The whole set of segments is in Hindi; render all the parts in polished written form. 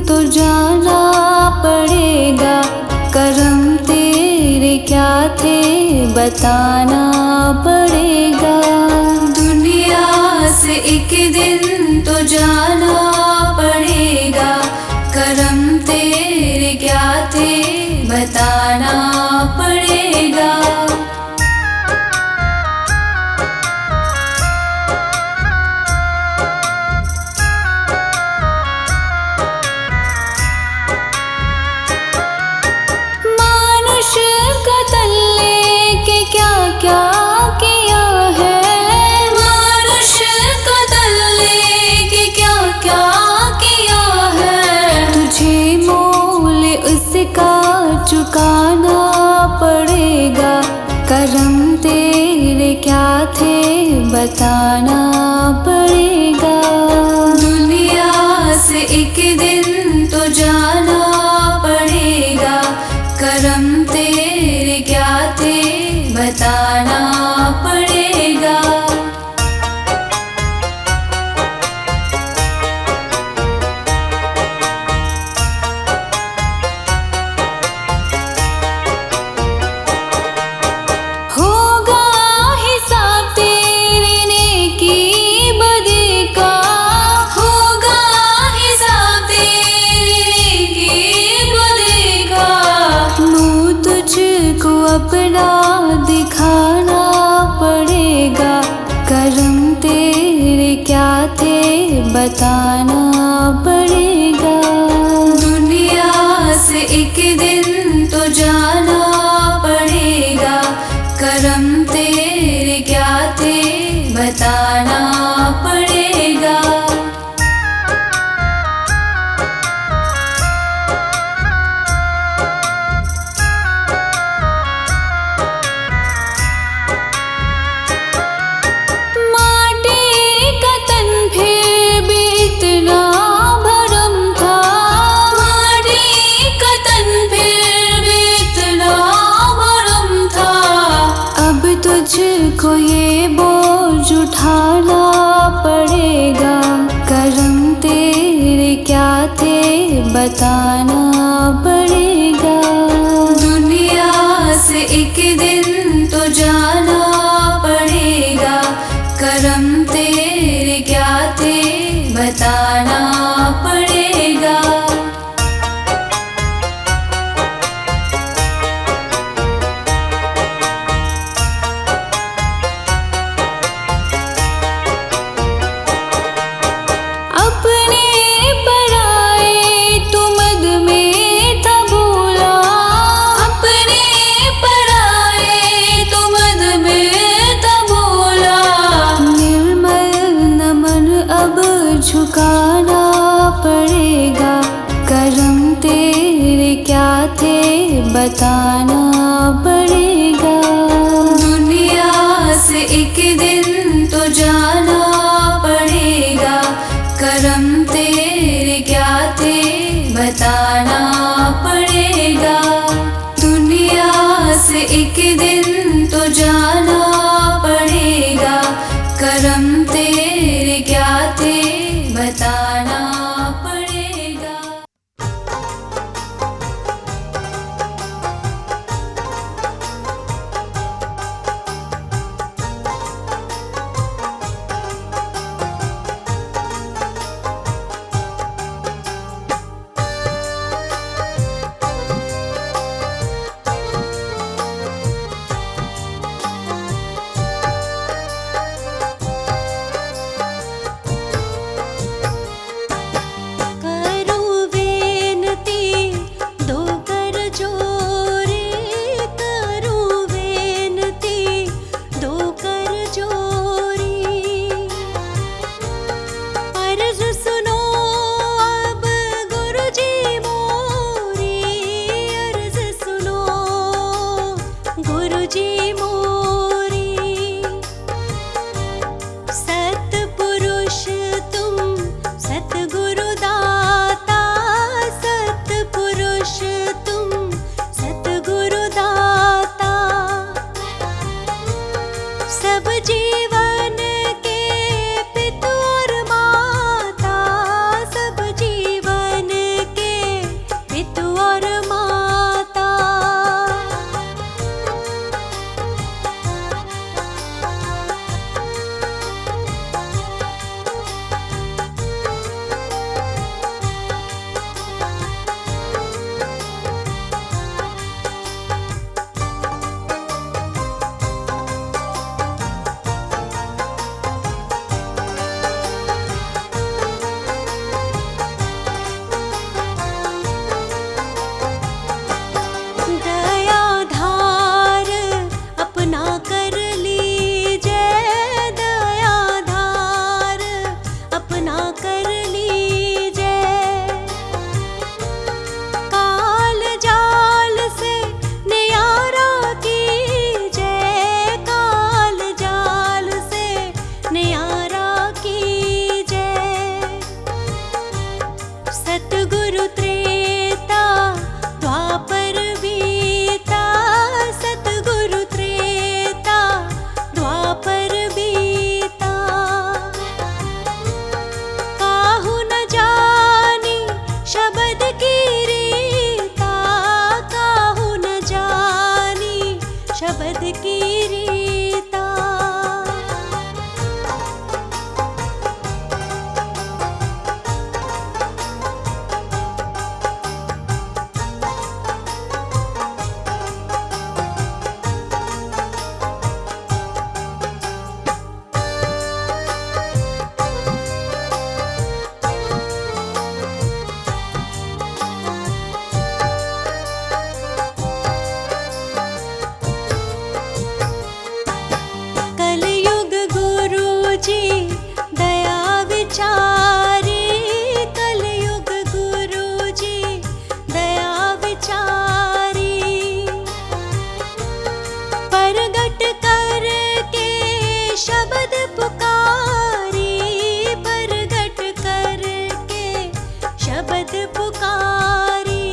तो जाना पड़ेगा, करम तेरे क्या थे बताना पड़ेगा। दुनिया से एक दिन तो जाना पड़ेगा, करम तेरे क्या थे बताना पड़ेगा। मानुष का तन लेके क्या क्या किया है, मानुष का तन लेके क्या क्या किया है। तुझे मोल उसका चुकाना पड़ेगा, करम तेरे क्या थे बताना पड़ेगा। दुनिया से एक दिन तो जाना पड़ेगा, करम तेरे क्या थे बताना पड़ेगा। होगा हिसाब तेरे नेकी बदी का, होगा हिसाब तेरे नेकी बदी का। मुँह तुझको अपना दिखाना पड़ेगा, करम तेरे क्या थे बताना पड़ेगा। दुनिया से एक दिन तो जाना पड़ेगा, करम तेरे क्या थे बताना पड़ेगा। माटी का तन फिर भी इतना भरम था, माटी का तन फिर भी इतना भरम था। अब तुझको ये बोझ उठाना पड़ेगा, करम तेरे क्या थे बताना पड़ेगा। दुनिया से एक दिन तो जाना पड़ेगा, करम तेरे क्या थे बताना पड़ेगा। अपने पराए तू मद में था भूला, अपने पराए तू मद में था भूला। निर्मल नमन अब झुकाना पड़ेगा, करम तेरे क्या थे बताना पड़ेगा। दुनिया से एक दिन तो जाना पड़ेगा, करम तेरे क्या थे बताना पड़ेगा। दुनिया से एक दिन तो जाना पड़ेगा, करम तेरे क्या थे बताना पड़ेगा। पुकारी।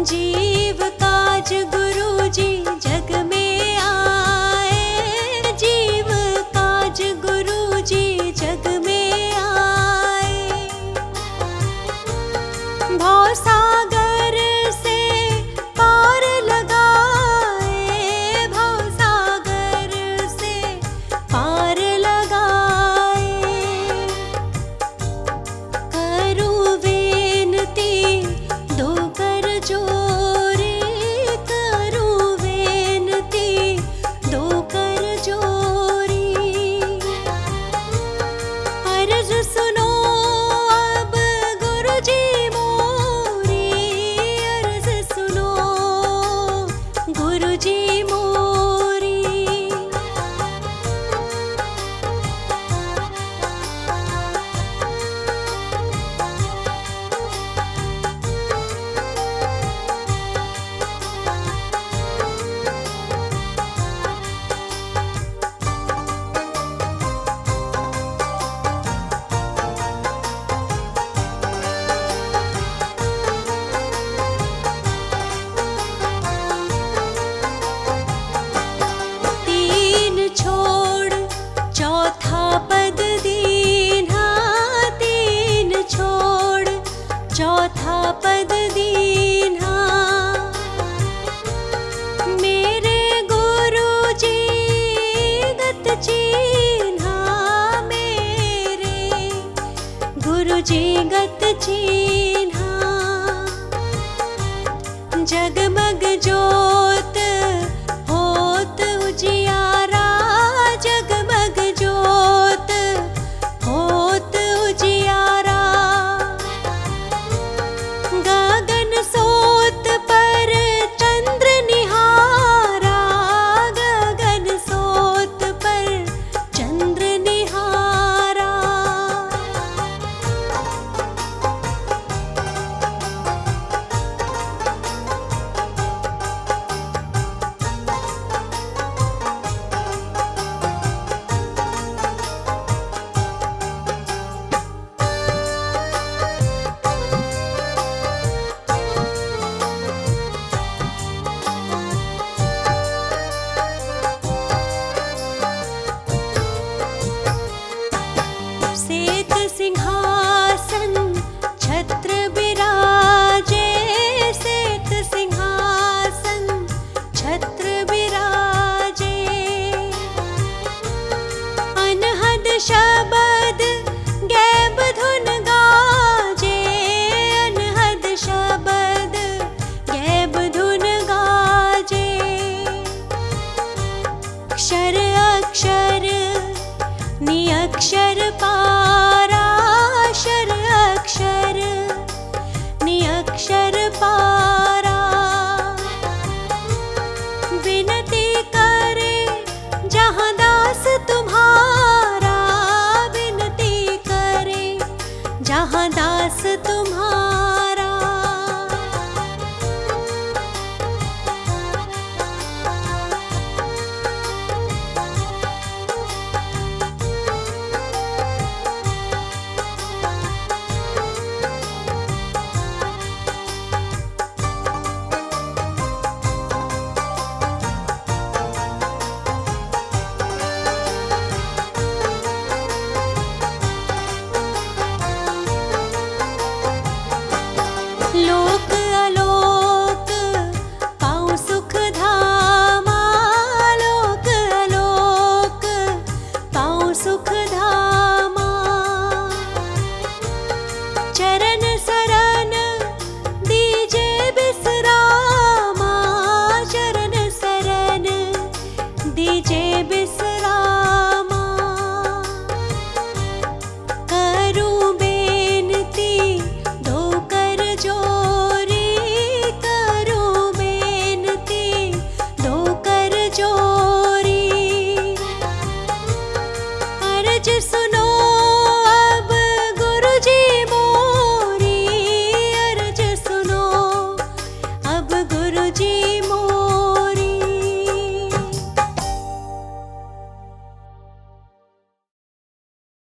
जीव काज गुरु जी जग में आए, जीव काज गुरु जी जग में आए। भव सागर से पार लगाए, भव सागर से पार लगाए। करूं विनती दो कर जोरी, करूं विनती दो कर जोरी। अर्ज सुनो अब गुरु जी मोरी, अर्ज सुनो गुरु जी मोरी। तीन छोड़ चौथा पद दीन्हा, तीन छोड़ चौथा पद दीन्हा। मेरे गुरु जी गत चीन्हा, मेरे गुरु जी गत चीन्हा। जगमग जो